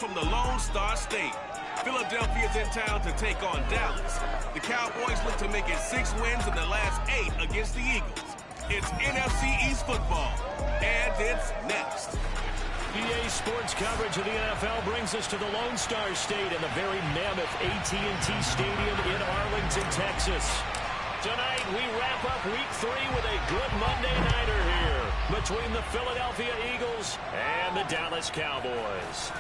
from the Lone Star State. Philadelphia's in town to take on Dallas. The Cowboys look to make it 6 wins in the last 8 against the Eagles. It's NFC East football, and it's next. EA Sports coverage of the NFL brings us to the Lone Star State and the very mammoth AT&T Stadium in Arlington, Texas. Tonight, we wrap up Week 3 with a good Monday nighter here between the Philadelphia Eagles and the Dallas Cowboys.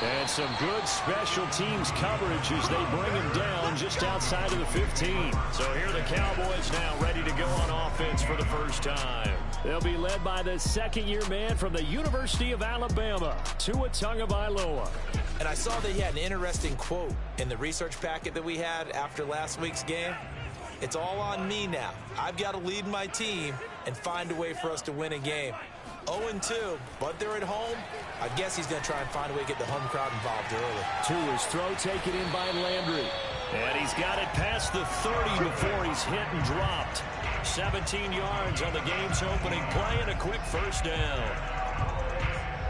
And some good special teams coverage as they bring him down just outside of the 15. So here are the Cowboys now ready to go on offense for the first time. They'll be led by the second-year man from the University of Alabama, Tua Tagovailoa. And I saw that he had an interesting quote in the research packet that we had after last week's game. It's all on me now. I've got to lead my team and find a way for us to win a game. 0-2, but they're at home. I guess he's going to try and find a way to get the home crowd involved early. Tua's throw taken in by Landry. And he's got it past the 30 before he's hit and dropped. 17 yards on the game's opening play and a quick first down.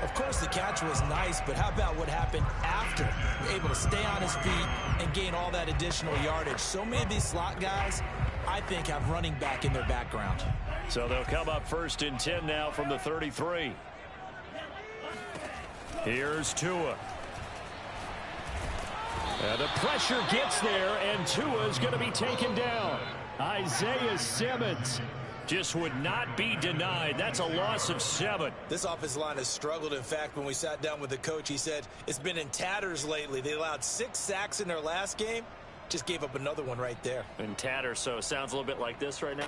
Of course, the catch was nice, but how about what happened after? Able to stay on his feet and gain all that additional yardage. So many of these slot guys, I think, have running back in their background. So they'll come up first and 10 now from the 33. Here's Tua. And the pressure gets there, and Tua's going to be taken down. Isaiah Simmons just would not be denied. That's a loss of 7. This offensive line has struggled. In fact, when we sat down with the coach, he said it's been in tatters lately. They allowed 6 sacks in their last game. Just gave up another one right there. In tatters, so it sounds a little bit like this right now.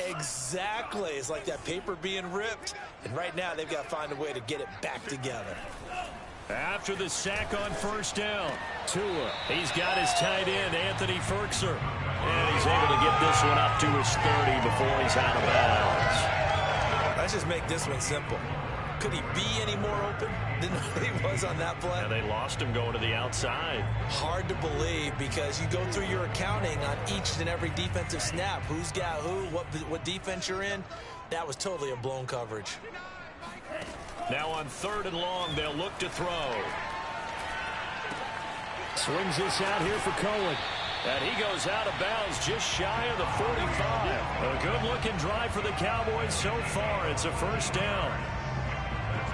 Exactly. It's like that paper being ripped. And right now, they've got to find a way to get it back together. After the sack on first down, Tua, he's got his tight end, Anthony Ferkser. And he's able to get this one up to his 30 before he's out of bounds. Let's just make this one simple. Could he be any more open than he was on that play? And they lost him going to the outside. Hard to believe because you go through your accounting on each and every defensive snap. Who's got who, what defense you're in. That was totally a blown coverage. Now on 3rd and long, they'll look to throw. Swings this out here for Cohen. And he goes out of bounds just shy of the 45. A good-looking drive for the Cowboys so far. It's a first down.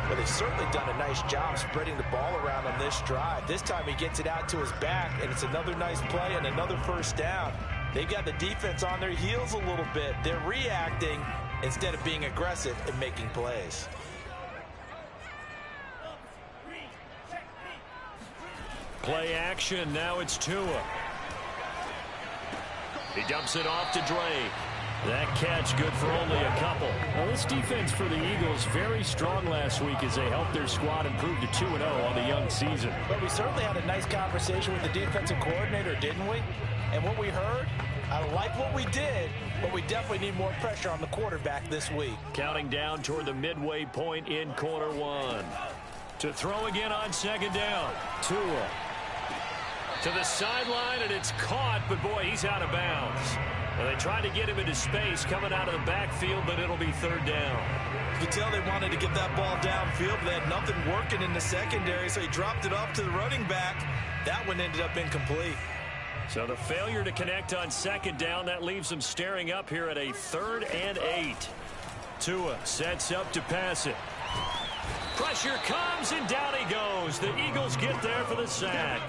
Well, they've certainly done a nice job spreading the ball around on this drive. This time he gets it out to his back, and it's another nice play and another first down. They've got the defense on their heels a little bit. They're reacting instead of being aggressive and making plays. Play action. Now it's Tua. He dumps it off to Dre. That catch good for only a couple. Well, this defense for the Eagles very strong last week as they helped their squad improve to 2-0 on the young season. But we certainly had a nice conversation with the defensive coordinator, didn't we? And what we heard, I like what we did, but we definitely need more pressure on the quarterback this week. Counting down toward the midway point in quarter 1. To throw again on 2nd down. Tua. To the sideline, and it's caught, but boy, he's out of bounds. Well, they tried to get him into space coming out of the backfield, but it'll be 3rd down. You can tell they wanted to get that ball downfield, but they had nothing working in the secondary, so he dropped it off to the running back. That one ended up incomplete. So the failure to connect on 2nd down, that leaves them staring up here at a 3rd and 8. Tua sets up to pass it. Pressure comes, and down he goes. The Eagles get there for the sack.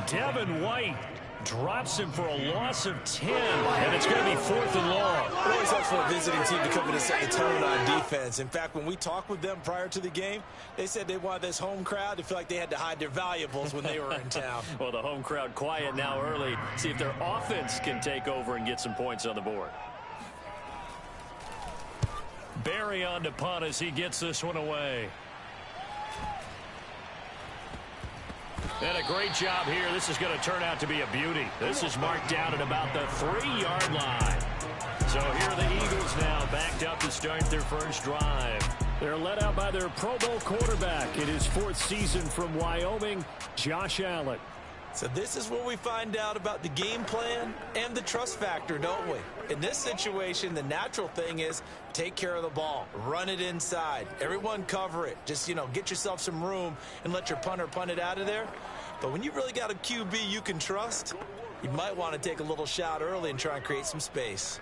Devin White drops him for a loss of 10, and it's going to be 4th and long. It always helps for a visiting team to come in and set the tone on defense. In fact, when we talked with them prior to the game, they said they wanted this home crowd to feel like they had to hide their valuables when they were in town. Well, the home crowd quiet now early. See if their offense can take over and get some points on the board. Barry on to punt as he gets this one away. And a great job here. This is going to turn out to be a beauty. This is marked down at about the 3-yard line. So here are the Eagles now backed up to start their first drive. They're led out by their Pro Bowl quarterback in his 4th season from Wyoming, Josh Allen. So this is where we find out about the game plan and the trust factor, don't we? In this situation, the natural thing is take care of the ball, run it inside, everyone cover it. Just, get yourself some room and let your punter punt it out of there. But when you really got a QB you can trust, you might want to take a little shot early and try and create some space.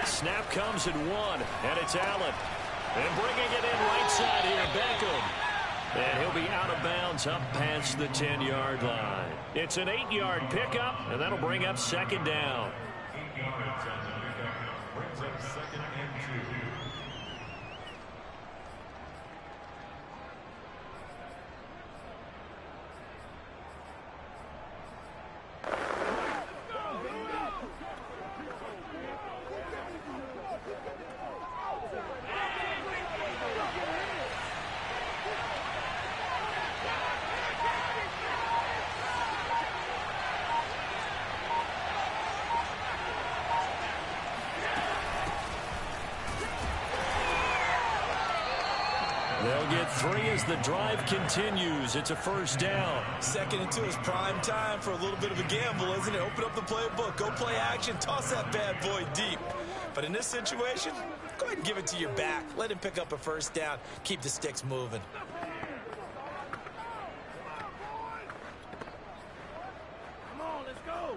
Snap comes at 1, and it's Allen. And bringing it in right side here, Beckham. And he'll be out of bounds up past the 10-yard line. It's an 8-yard pickup, and that'll bring up second down. 8 yards on the pickup. Brings up second and 2. They'll get 3 as the drive continues. It's a first down. 2nd and 2 is prime time for a little bit of a gamble, isn't it? Open up the playbook, go play action, toss that bad boy deep. But in this situation, go ahead and give it to your back. Let him pick up a first down. Keep the sticks moving. Come on, let's go.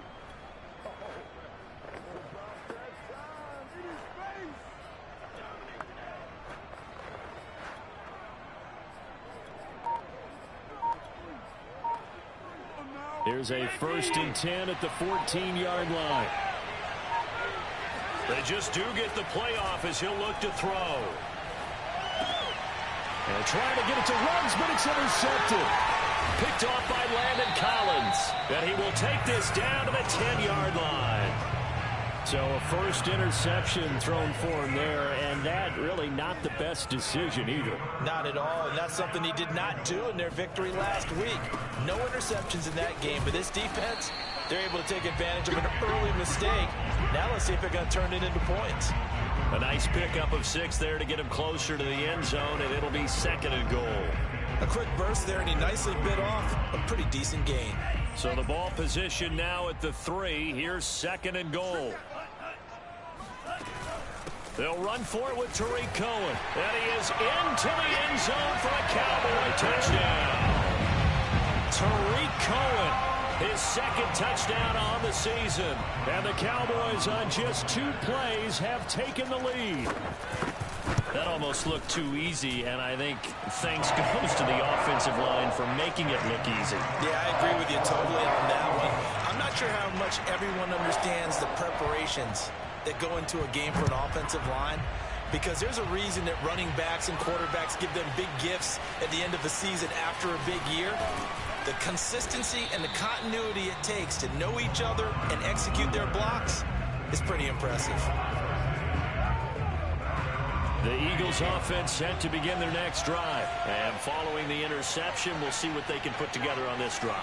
Here's a 1st and 10 at the 14-yard line. They just do get the playoff as he'll look to throw. And trying to get it to Ruggs, but it's intercepted. Picked off by Landon Collins. And he will take this down to the 10-yard line. So a first interception thrown for him there, and that really not the best decision either. Not at all, and that's something he did not do in their victory last week. No interceptions in that game, but this defense, they're able to take advantage of an early mistake. Now let's see if they're going to turn it into points. A nice pickup of 6 there to get him closer to the end zone, and it'll be 2nd and goal. A quick burst there, and he nicely bit off a pretty decent gain. So the ball position now at the 3. Here's 2nd and goal. They'll run for it with Tariq Cohen. And he is into the end zone for a Cowboy touchdown. Tariq Cohen, his 2nd touchdown on the season. And the Cowboys on just 2 plays have taken the lead. That almost looked too easy, and I think thanks goes to the offensive line for making it look easy. Yeah, I agree with you totally on that one. I'm not sure how much everyone understands the preparations that go into a game for an offensive line, because there's a reason that running backs and quarterbacks give them big gifts at the end of the season after a big year. The consistency and the continuity it takes to know each other and execute their blocks is pretty impressive. The Eagles offense set to begin their next drive. And following the interception, we'll see what they can put together on this drive.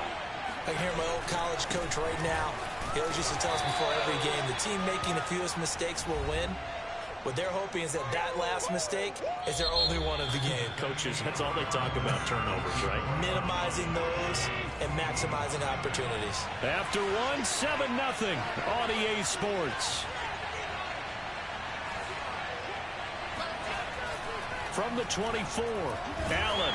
I can hear my old college coach right now. He always used to tell us before every game, the team making the fewest mistakes will win. What they're hoping is that that last mistake is their only one of the game. Coaches, that's all they talk about, turnovers, right? Minimizing those and maximizing opportunities. After 7-0 on EA Sports. From the 24, Allen.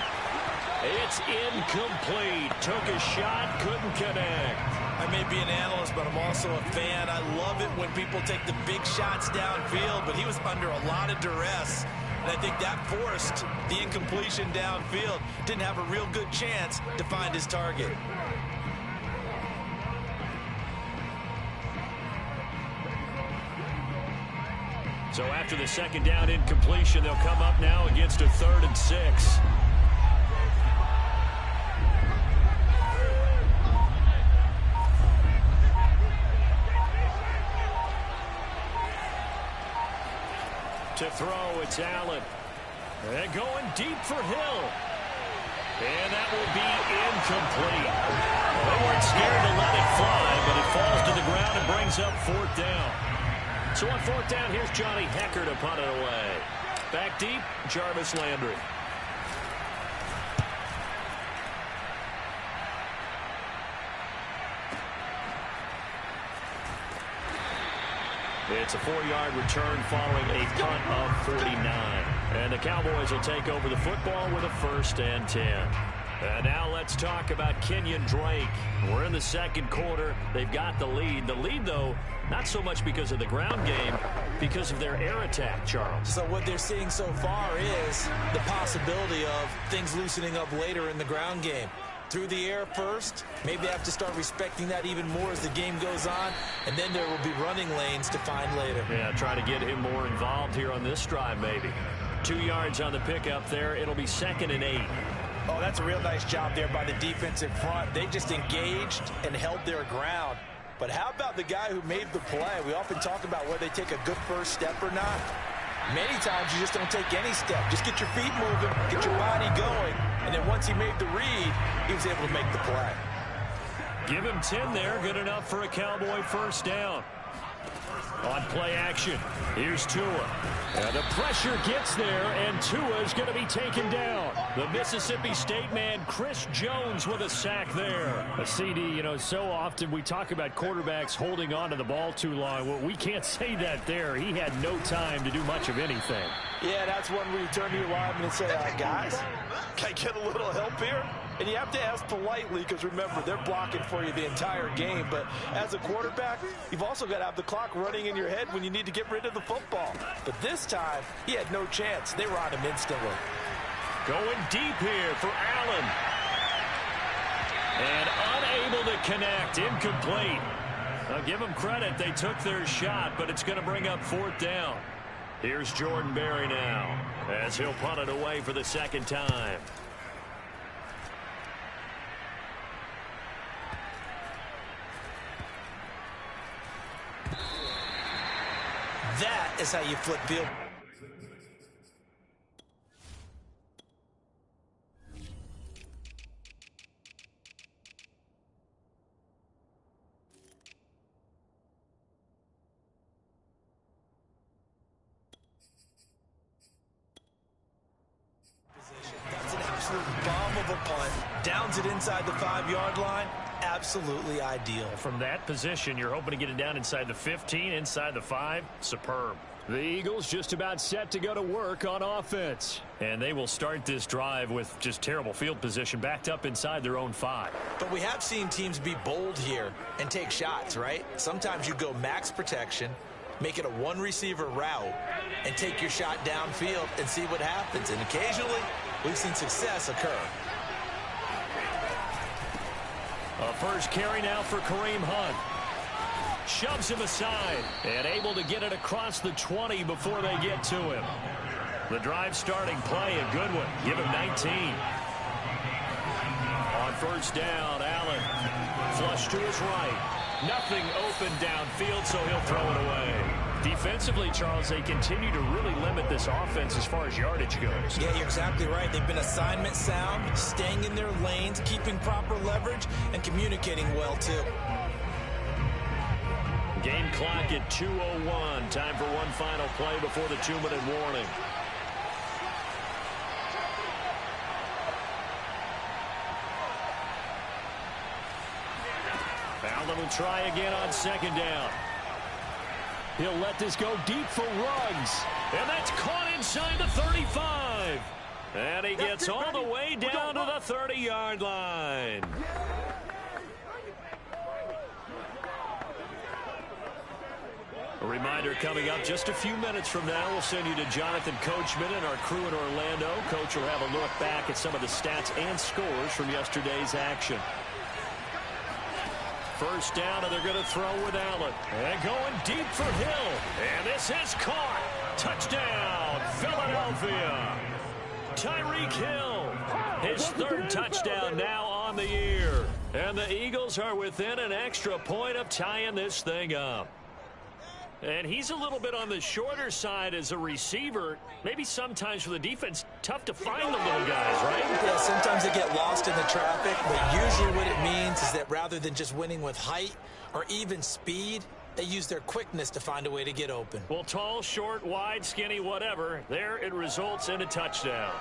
It's incomplete. Took a shot, couldn't connect. I may be an analyst, but I'm also a fan. I love it when people take the big shots downfield, but he was under a lot of duress. And I think that forced the incompletion downfield. Didn't have a real good chance to find his target. So after the 2nd down incompletion, they'll come up now against a 3rd and 6. To throw, it's Allen. And going deep for Hill. And that will be incomplete. They were fly, but it falls to the ground and brings up 4th down. So on 4th down, here's Johnny Hecker to punt it away. Back deep, Jarvis Landry. It's a 4-yard return following a punt of 49. And the Cowboys will take over the football with a 1st and 10. And now let's talk about Kenyon Drake. We're in the second quarter. They've got the lead. The lead, though, not so much because of the ground game, because of their air attack, Charles. So what they're seeing so far is the possibility of things loosening up later in the ground game. Through the air first, maybe they have to start respecting that even more as the game goes on, and then there will be running lanes to find later. Yeah, try to get him more involved here on this drive, maybe. 2 yards on the pickup there. It'll be 2nd and 8. Oh, that's a real nice job there by the defensive front. They just engaged and held their ground. But how about the guy who made the play? We often talk about whether they take a good first step or not. Many times you just don't take any step. Just get your feet moving, get your body going, and then once he made the read, he was able to make the play. Give him 10 there. Good enough for a Cowboy 1st down. On play action, here's Tua. And the pressure gets there, and Tua is going to be taken down. The Mississippi State man, Chris Jones, with a sack there. A CD, you know, so often we talk about quarterbacks holding on to the ball too long. Well, we can't say that there. He had no time to do much of anything. Yeah, that's one where you turn to your lineman and say, guys, can I get a little help here? And you have to ask politely because, remember, they're blocking for you the entire game. But as a quarterback, you've also got to have the clock running in your head when you need to get rid of the football. But this time, he had no chance. They were on him instantly. Going deep here for Allen. And unable to connect. Incomplete. I'll give them credit. They took their shot, but it's going to bring up 4th down. Here's Jordan Berry now as he'll punt it away for the 2nd time. That is how you flip field. That's an absolute bomb of a punt. Downs it inside the 5-yard line. Absolutely ideal. From that position, you're hoping to get it down inside the 15, inside the 5. Superb. The Eagles just about set to go to work on offense. And they will start this drive with just terrible field position, backed up inside their own 5. But we have seen teams be bold here and take shots, right? Sometimes you go max protection, make it a one-receiver route, and take your shot downfield and see what happens. And occasionally, we've seen success occur. A first carry now for Kareem Hunt. Shoves him aside and able to get it across the 20 before they get to him. The drive starting play, a good one. Give him 19. On 1st down, Allen. Flush to his right. Nothing open downfield, so he'll throw it away. Defensively, Charles, they continue to really limit this offense as far as yardage goes. Yeah, you're exactly right. They've been assignment sound, staying in their lanes, keeping proper leverage, and communicating well, too. Game clock at 2:01. Time for one final play before the 2-minute warning. Allen will try again on 2nd down. He'll let this go deep for Ruggs. And that's caught inside the 35. And he gets all the way down to the 30-yard line. A reminder coming up just a few minutes from now. We'll send you to Jonathan Coachman and our crew in Orlando. Coach will have a look back at some of the stats and scores from yesterday's action. First down, and they're going to throw with Allen. And going deep for Hill. And this is caught. Touchdown, Philadelphia. Tyreek Hill, his 3rd touchdown now on the year. And the Eagles are within an extra point of tying this thing up. And he's a little bit on the shorter side as a receiver. Maybe sometimes for the defense, tough to find the little guys, right? Yeah, sometimes they get lost in the traffic, but usually what it means is that rather than just winning with height or even speed, they use their quickness to find a way to get open. Well, tall, short, wide, skinny, whatever, there it results in a touchdown.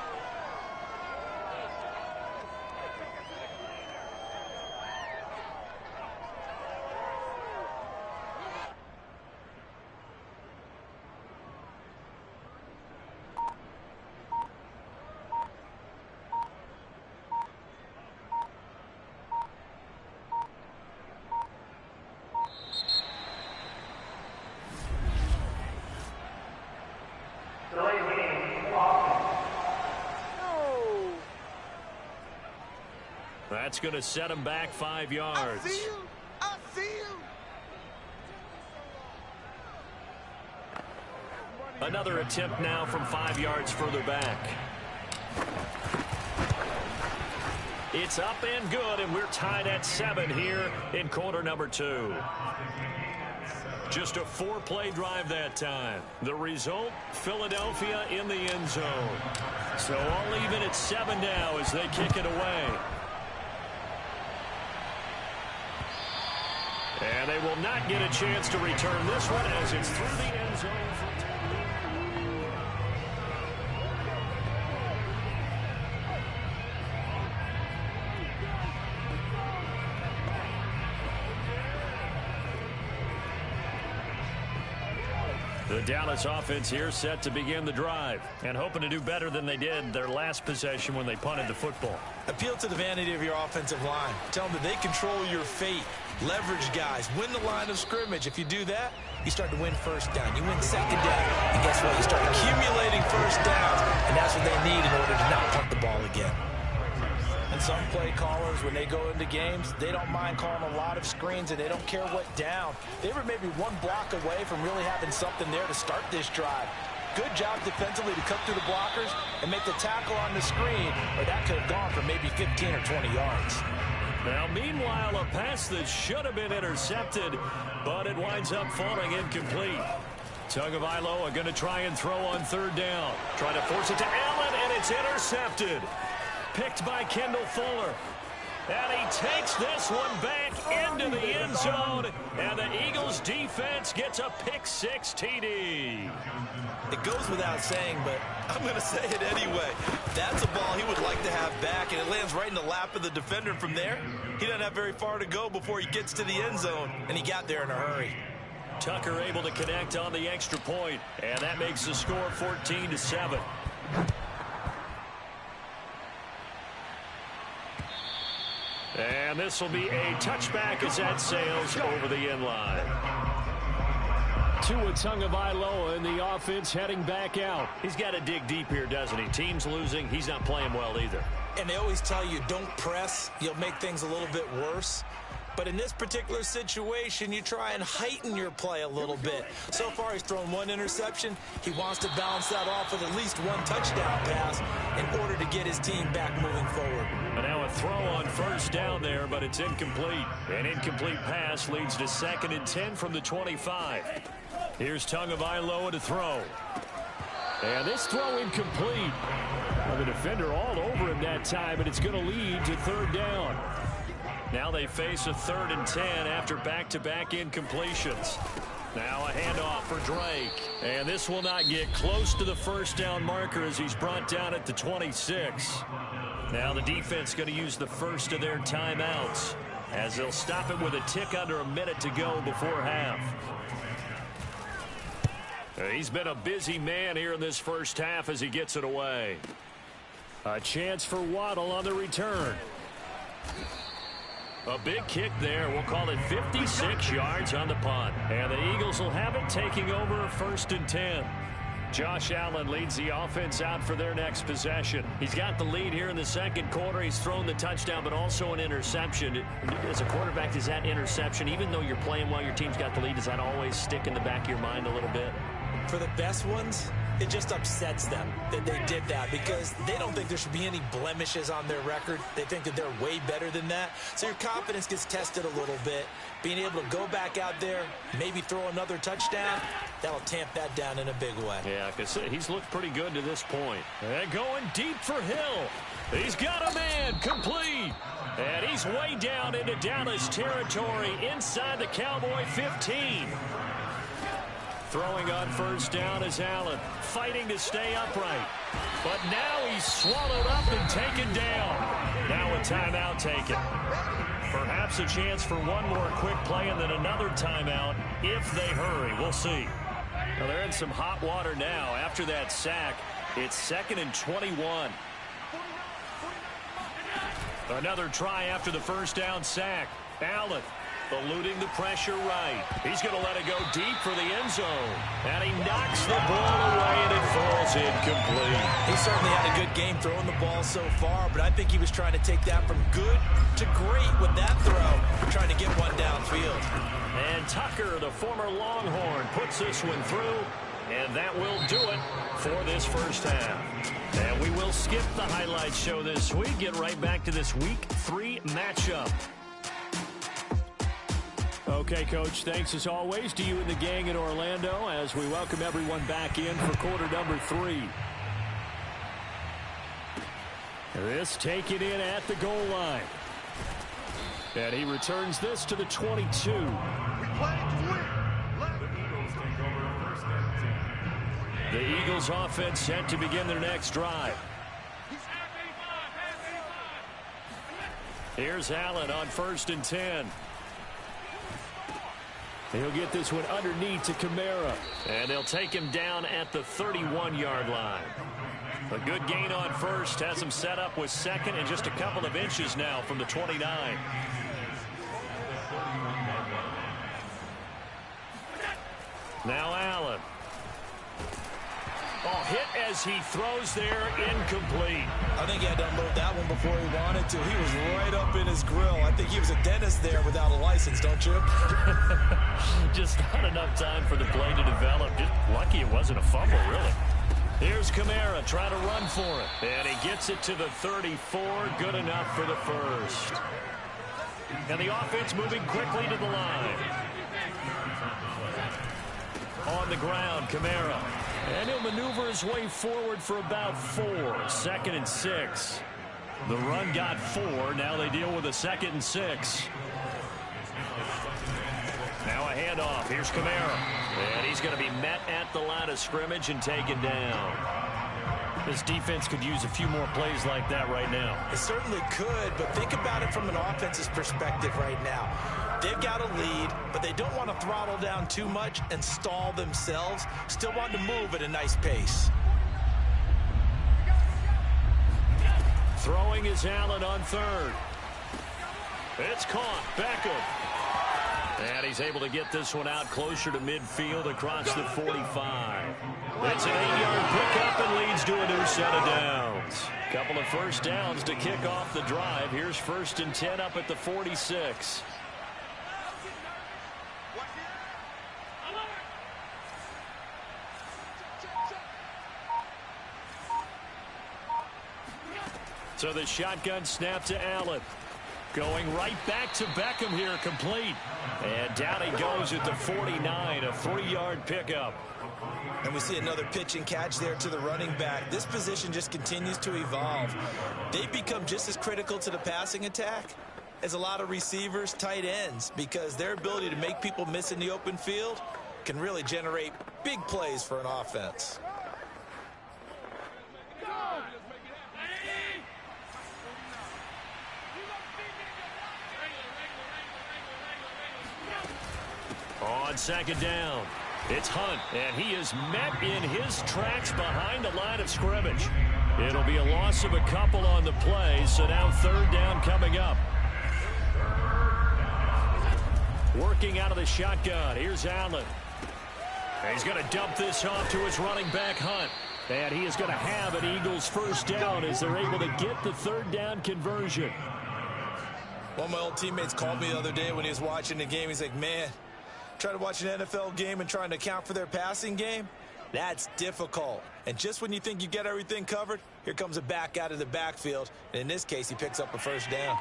That's going to set him back 5 yards. I see him. Another attempt now from 5 yards further back. It's up and good, and we're tied at 7 here in quarter number 2. Just a 4-play drive that time. The result, Philadelphia in the end zone. So all even at 7 now as they kick it away. And they will not get a chance to return this one as it's through the end zone. The Dallas offense here set to begin the drive and hoping to do better than they did their last possession when they punted the football. Appeal to the vanity of your offensive line. Tell them that they control your fate. Leverage guys. Win the line of scrimmage. If you do that, you start to win first down. You win second down. And guess what? You start accumulating first downs. And that's what they need in order to not punt the ball again. And some play callers, when they go into games, they don't mind calling a lot of screens, and they don't care what down. They were maybe one block away from really having something there to start this drive. Good job defensively to cut through the blockers and make the tackle on the screen, or that could have gone for maybe 15 or 20 yards. Now, meanwhile, a pass that should have been intercepted, but it winds up falling incomplete. Tagovailoa going to try and throw on third down. Trying to force it to Allen, and it's intercepted. Picked by Kendall Fuller. And he takes this one back into the end zone. And the Eagles defense gets a pick-6 TD. It goes without saying, but I'm going to say it anyway. That's a ball he would like to have back, and it lands right in the lap of the defender. From there, he doesn't have very far to go before he gets to the end zone, and he got there in a hurry. Tucker able to connect on the extra point, and that makes the score 14-7. And this will be a touchback as that sails over the end line. Tua Tagovailoa in the offense heading back out. He's got to dig deep here, doesn't he? Team's losing. He's not playing well either. And they always tell you, don't press. You'll make things a little bit worse. But in this particular situation, you try and heighten your play a little bit. So far, he's thrown one interception. He wants to balance that off with at least one touchdown pass in order to get his team back moving forward. And now a throw on first down there, but it's incomplete. An incomplete pass leads to 2nd and 10 from the 25. Here's Tagovailoa to throw. And this throw incomplete. Well, the defender all over him that time, but it's going to lead to third down. Now they face a 3rd and 10 after back-to-back incompletions. Now a handoff for Drake. And this will not get close to the first down marker as he's brought down at the 26. Now the defense going to use the first of their timeouts as they'll stop it with a tick under a minute to go before half. He's been a busy man here in this first half as he gets it away. A chance for Waddle on the return. A big kick there. We'll call it 56 yards on the punt. And the Eagles will have it, taking over 1st and 10. Josh Allen leads the offense out for their next possession. He's got the lead here in the second quarter. He's thrown the touchdown, but also an interception. As a quarterback, does that interception, even though you're playing well, your team's got the lead, does that always stick in the back of your mind a little bit? For the best ones, it just upsets them that they did that because they don't think there should be any blemishes on their record. They think that they're way better than that. So your confidence gets tested a little bit. Being able to go back out there, maybe throw another touchdown, that'll tamp that down in a big way. Yeah, because he's looked pretty good to this point. And going deep for Hill. He's got a man, complete. And he's way down into Dallas territory inside the Cowboy 15. Throwing on first down is Allen, fighting to stay upright. But now he's swallowed up and taken down. Now a timeout taken. Perhaps a chance for one more quick play and then another timeout if they hurry. We'll see. Well, they're in some hot water now. After that sack, it's 2nd and 21. Another try after the first down sack. Allen eluding the pressure right. He's going to let it go deep for the end zone. And he knocks the ball away, and it falls incomplete. He certainly had a good game throwing the ball so far, but I think he was trying to take that from good to great with that throw, trying to get one downfield. And Tucker, the former Longhorn, puts this one through, and that will do it for this first half. And we will skip the highlights show this week, get right back to this Week 3 matchup. Okay, Coach, thanks as always to you and the gang in Orlando as we welcome everyone back in for quarter number 3. This taken in at the goal line. And he returns this to the 22. The Eagles offense set to begin their next drive. Here's Allen on 1st and 10. He'll get this one underneath to Kamara. And they'll take him down at the 31-yard line. A good gain on first has him set up with 2nd and just a couple of inches now from the 29. Now Allen. Oh, hit as he throws there, incomplete. I think he had to unload that one before he wanted to. He was right up in his grill. I think he was a dentist there without a license, don't you? Just not enough time for the play to develop. Just lucky it wasn't a fumble, really. Here's Kamara trying to run for it. And he gets it to the 34. Good enough for the first. And the offense moving quickly to the line. On the ground, Kamara. And he'll maneuver his way forward for about 4. 2nd and 6. The run got 4. Now they deal with a 2nd and 6. Now a handoff. Here's Kamara. And he's going to be met at the line of scrimmage and taken down. This defense could use a few more plays like that right now. It certainly could, but think about it from an offense's perspective right now. They've got a lead, but they don't want to throttle down too much and stall themselves. Still want to move at a nice pace. Throwing is Allen on 3rd. It's caught. Beckham. And he's able to get this one out closer to midfield across the 45. It's an 8-yard pickup and leads to a new set of downs. Couple of first downs to kick off the drive. Here's 1st and 10 up at the 46. So the shotgun snap to Allen. Going right back to Beckham here, complete. And down he goes at the 49, a 3-yard pickup. And we see another pitch and catch there to the running back. This position just continues to evolve. They've become just as critical to the passing attack as a lot of receivers, tight ends, because their ability to make people miss in the open field can really generate big plays for an offense. On 2nd down, it's Hunt, and he is met in his tracks behind the line of scrimmage. It'll be a loss of a couple on the play, so now 3rd down coming up. Working out of the shotgun, here's Allen. And he's going to dump this off to his running back, Hunt. And he is going to have an Eagles first down as they're able to get the 3rd down conversion. One of my old teammates called me the other day when he was watching the game. He's like, man, trying to watch an NFL game and trying to account for their passing game, That's difficult. And just when you think you get everything covered, here comes a back out of the backfield. And in this case, he picks up a first down.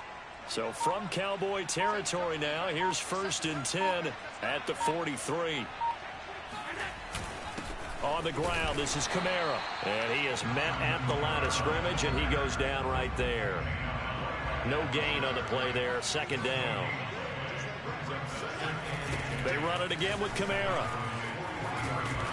So from Cowboy territory now, here's 1st and 10 at the 43. On the ground, this is Kamara. And he is met at the line of scrimmage, and he goes down right there. No gain on the play there, 2nd down. They run it again with Kamara.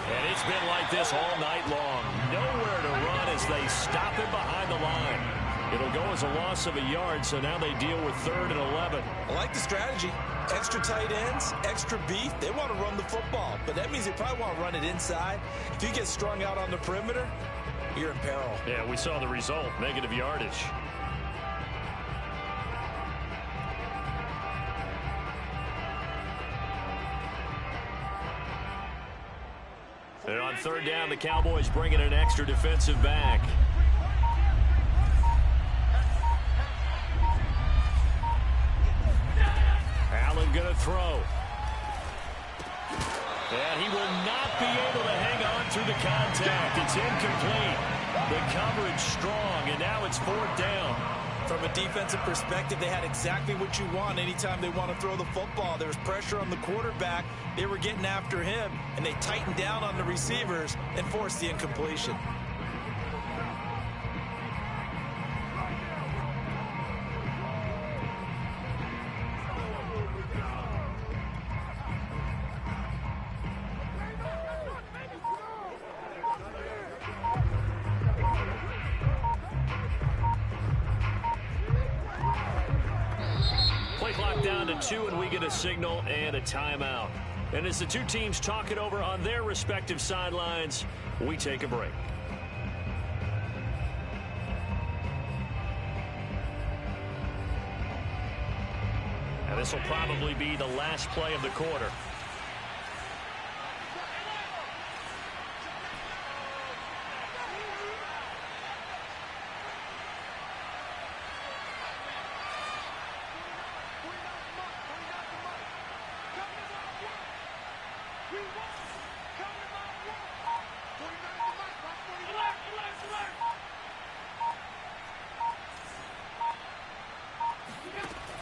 And it's been like this all night long. Nowhere to run as they stop him behind the line. It'll go as a loss of a yard, so now they deal with 3rd and 11. I like the strategy. Extra tight ends, extra beef. They want to run the football, but that means they probably want to run it inside. If you get strung out on the perimeter, you're in peril. Yeah, we saw the result, negative yardage. And on 3rd down, the Cowboys bring in an extra defensive back. Allen going to throw. And he will not be able to hang on through the contact. It's incomplete. The coverage strong, and now it's 4th down. From a defensive perspective, they had exactly what you want anytime they want to throw the football. There was pressure on the quarterback. They were getting after him, and they tightened down on the receivers and forced the incompletion. Down to 2, and we get a signal and a timeout. And as the two teams talk it over on their respective sidelines, we take a break. And this will probably be the last play of the quarter.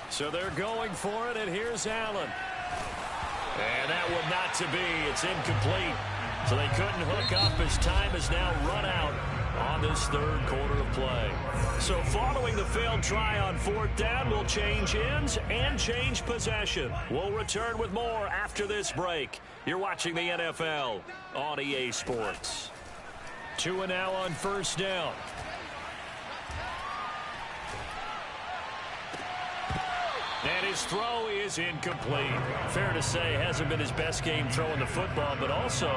So they're going for it, and here's Allen. And that one not to be. It's incomplete. So they couldn't hook up as time is now run out on this 3rd quarter of play. So following the failed try on 4th down, we'll change ends and change possession. We'll return with more after this break. You're watching the NFL on EA Sports. 2 now on 1st down. And his throw is incomplete. Fair to say, hasn't been his best game throwing the football, but also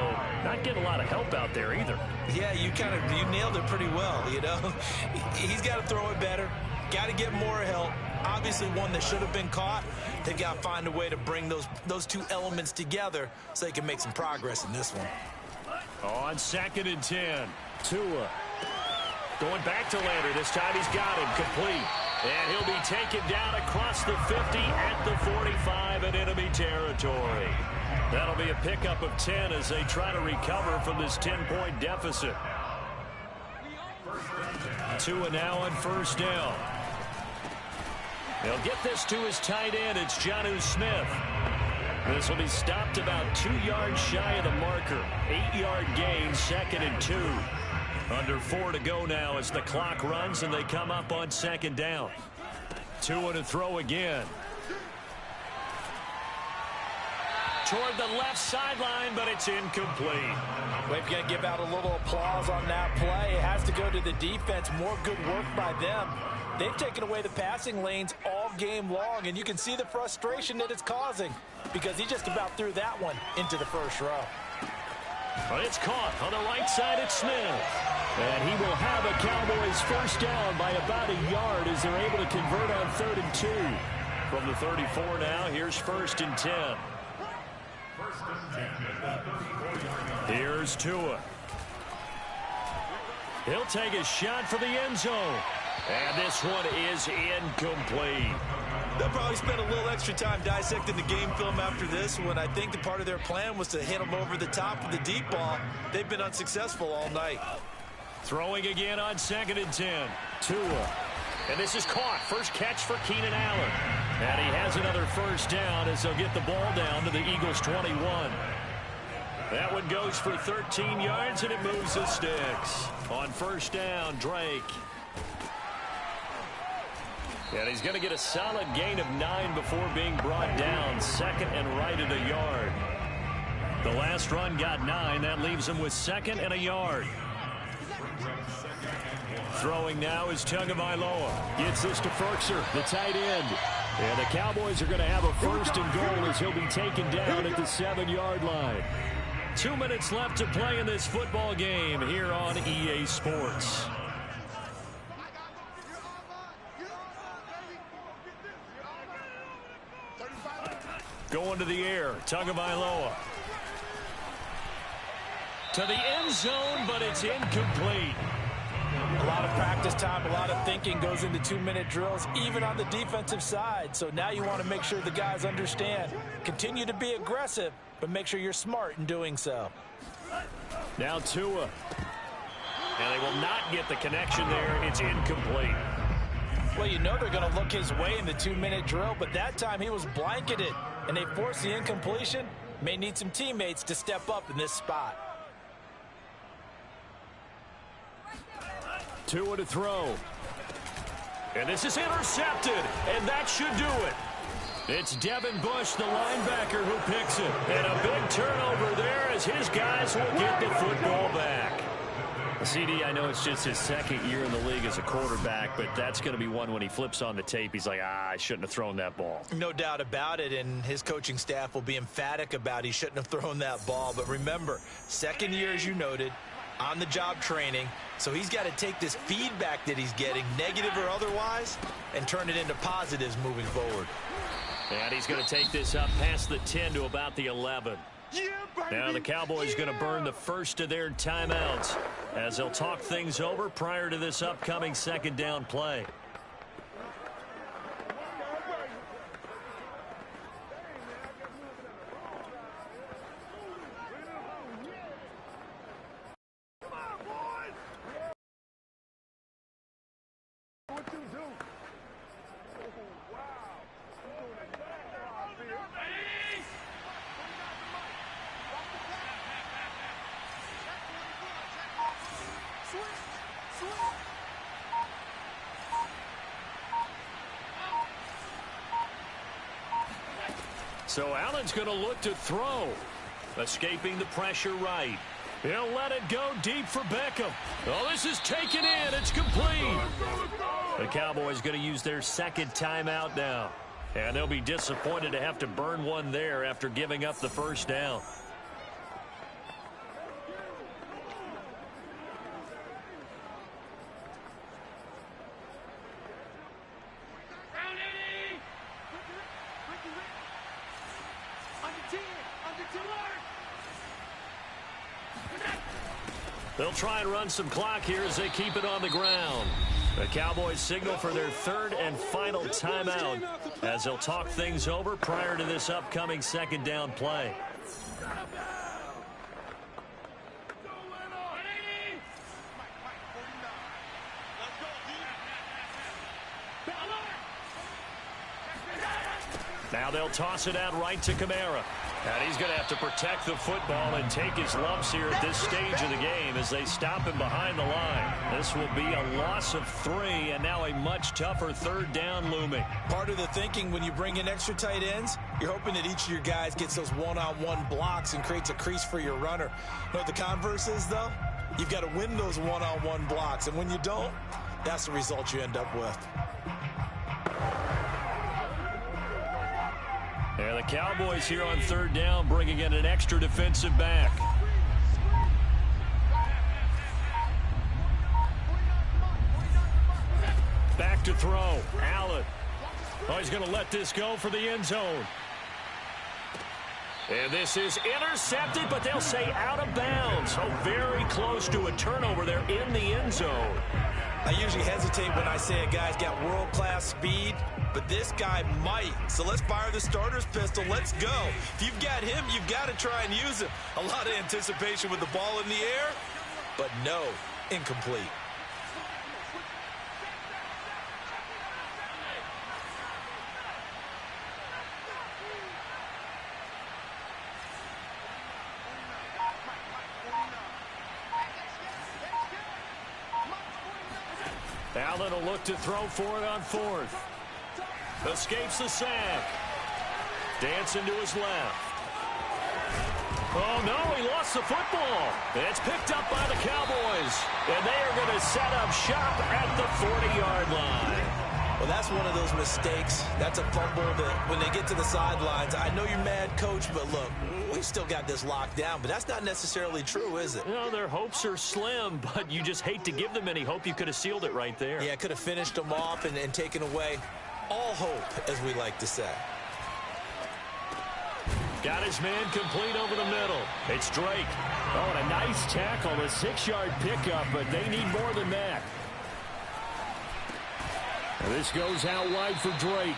not getting a lot of help out there either. Yeah, you nailed it pretty well, you know. He's got to throw it better. Got to get more help. Obviously one that should have been caught. They've got to find a way to bring those two elements together so they can make some progress in this one. On 2nd and 10, Tua going back to Lander. This time he's got him complete. And he'll be taken down across the 50 at the 45 in enemy territory. That'll be a pickup of 10 as they try to recover from this 10-point deficit. Tua now on 1st down. They'll get this to his tight end. It's Jonnu Smith. This will be stopped about 2 yards shy of the marker. 8-yard gain, 2nd and 2. Under 4 to go now as the clock runs and they come up on 2nd down. Tua to throw again. Toward the left sideline, but it's incomplete. We've got to give out a little applause on that play. It has to go to the defense. More good work by them. They've taken away the passing lanes all game long, and you can see the frustration that it's causing because he just about threw that one into the 1st row. But it's caught on the right side at Smith. And he will have a Cowboys 1st down by about a yard as they're able to convert on 3rd and 2. From the 34 now, here's 1st and 10. Here's Tua. He'll take a shot for the end zone. And this one is incomplete. They'll probably spend a little extra time dissecting the game film after this when I think the part of their plan was to hit them over the top of the deep ball. They've been unsuccessful all night. Throwing again on 2nd and 10. Tua. And this is caught. First catch for Keenan Allen. And he has another first down as they'll get the ball down to the Eagles' 21. That one goes for 13 yards, and it moves the sticks. On first down, Drake. And he's going to get a solid gain of 9 before being brought down. 2nd and right at a yard. The last run got 9. That leaves him with 2nd and a yard. Throwing now is Tagovailoa. Gets this to Firkser, the tight end. And the Cowboys are going to have a 1st and goal as he'll be taken down at the 7-yard line. 2 minutes left to play in this football game here on EA Sports. Going to the air, Tagovailoa. To the end zone, but it's incomplete. A lot of practice time, a lot of thinking goes into 2-minute drills, even on the defensive side. So now you want to make sure the guys understand. Continue to be aggressive, but make sure you're smart in doing so. Now Tua. And they will not get the connection there. It's incomplete. Well, you know they're going to look his way in the 2-minute drill, but that time he was blanketed, and they forced the incompletion. May need some teammates to step up in this spot. Tua to throw. And this is intercepted, and that should do it. It's Devin Bush, the linebacker, who picks it. And a big turnover there as his guys will get the football back. CD, I know it's just his 2nd year in the league as a quarterback, but that's going to be one when he flips on the tape. He's like, I shouldn't have thrown that ball. No doubt about it, and his coaching staff will be emphatic about he shouldn't have thrown that ball. But remember, 2nd year, as you noted, on-the-job training, so he's got to take this feedback that he's getting, negative or otherwise, and turn it into positives moving forward. And he's going to take this up past the 10 to about the 11. Now the Cowboys going to burn the first of their timeouts as they'll talk things over prior to this upcoming 2nd down play. So Allen's going to look to throw. Escaping the pressure right. He'll let it go deep for Beckham. Oh, this is taken in. It's complete. The Cowboys going to use their 2nd timeout now. And they'll be disappointed to have to burn one there after giving up the first down. They'll try and run some clock here as they keep it on the ground. The Cowboys signal for their 3rd and final timeout as they'll talk things over prior to this upcoming 2nd down play. Now they'll toss it out right to Kamara. And he's going to have to protect the football and take his lumps here at this stage of the game as they stop him behind the line. This will be a loss of 3, and now a much tougher 3rd down looming. Part of the thinking when you bring in extra tight ends, you're hoping that each of your guys gets those one-on-one blocks and creates a crease for your runner. You know what the converse is, though? You've got to win those one-on-one blocks, and when you don't, that's the result you end up with. And the Cowboys here on 3rd down bringing in an extra defensive back. Back to throw. Allen. Oh, he's going to let this go for the end zone. And this is intercepted, but they'll say out of bounds. Oh, very close to a turnover there in the end zone. I usually hesitate when I say a guy's got world-class speed, but this guy might. So let's fire the starter's pistol. Let's go. If you've got him, you've got to try and use him. A lot of anticipation with the ball in the air, but no, incomplete. Allen will look to throw for it on fourth. Escapes the sack. Dancing to his left. Oh, no, he lost the football. It's picked up by the Cowboys. And they are going to set up shop at the 40-yard line. Well, that's one of those mistakes. That's a fumble that when they get to the sidelines, I know you're mad, Coach, but look, we've still got this locked down. But that's not necessarily true, is it? You know, their hopes are slim, but you just hate to give them any hope. You could have sealed it right there. Yeah, could have finished them off and taken away all hope, as we like to say. Got his man complete over the middle. It's Drake. Oh, and a nice tackle, a 6-yard pickup, but they need more than that. And this goes out wide for Drake.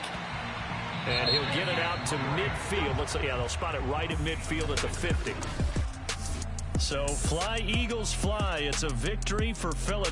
And he'll get it out to midfield. Looks like, yeah, they'll spot it right at midfield at the 50. So fly, Eagles, fly. It's a victory for Philadelphia.